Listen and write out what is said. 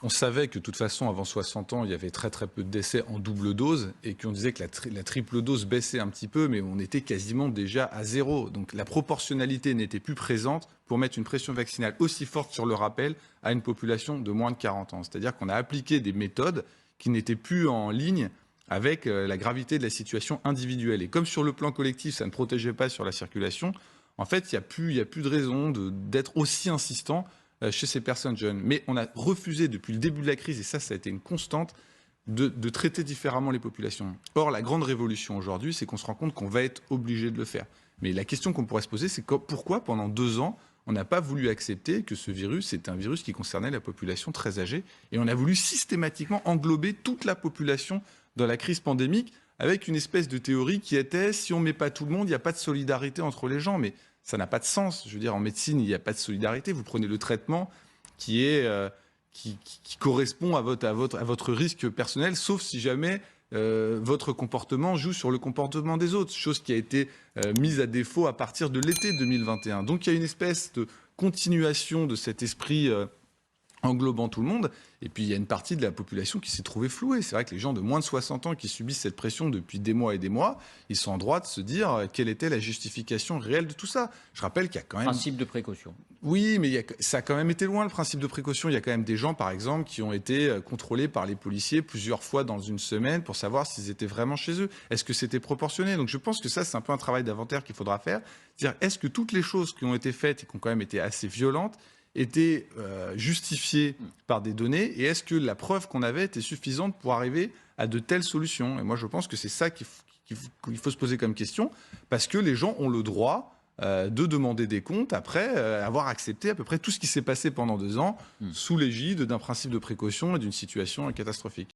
on savait que de toute façon, avant 60 ans, il y avait très peu de décès en double dose et qu'on disait que la triple dose baissait un petit peu, mais on était quasiment déjà à zéro. Donc la proportionnalité n'était plus présente pour mettre une pression vaccinale aussi forte sur le rappel à une population de moins de 40 ans. C'est-à-dire qu'on a appliqué des méthodes qui n'étaient plus en ligne avec la gravité de la situation individuelle. Et comme sur le plan collectif, ça ne protégeait pas sur la circulation, en fait, il n'y a plus de raison d'être aussi insistant chez ces personnes jeunes. Mais on a refusé depuis le début de la crise, et ça a été une constante, de traiter différemment les populations. Or, la grande révolution aujourd'hui, c'est qu'on se rend compte qu'on va être obligé de le faire. Mais la question qu'on pourrait se poser, c'est pourquoi pendant 2 ans, on n'a pas voulu accepter que ce virus, c'est un virus qui concernait la population très âgée, et on a voulu systématiquement englober toute la population dans la crise pandémique, avec une espèce de théorie qui était, si on ne met pas tout le monde, il n'y a pas de solidarité entre les gens. Mais ça n'a pas de sens. Je veux dire, en médecine, il n'y a pas de solidarité. Vous prenez le traitement qui correspond à votre risque personnel, sauf si jamais votre comportement joue sur le comportement des autres, chose qui a été mise à défaut à partir de l'été 2021. Donc il y a une espèce de continuation de cet esprit englobant tout le monde. Et puis il y a une partie de la population qui s'est trouvée flouée. C'est vrai que les gens de moins de 60 ans qui subissent cette pression depuis des mois et des mois, ils sont en droit de se dire quelle était la justification réelle de tout ça. Je rappelle qu'il y a quand même... Principe de précaution. Oui, mais ça a quand même été loin, le principe de précaution. Il y a quand même des gens, par exemple, qui ont été contrôlés par les policiers plusieurs fois dans une semaine pour savoir s'ils étaient vraiment chez eux. Est-ce que c'était proportionné? Donc je pense que ça, c'est un peu un travail d'inventaire qu'il faudra faire. C'est-à-dire, est-ce que toutes les choses qui ont été faites et qui ont quand même été assez violentes étaient justifiées par des données, et est-ce que la preuve qu'on avait était suffisante pour arriver à de telles solutions? Et moi, je pense que c'est ça qu'il faut se poser comme question, parce que les gens ont le droit de demander des comptes après avoir accepté à peu près tout ce qui s'est passé pendant 2 ans sous l'égide d'un principe de précaution et d'une situation catastrophique.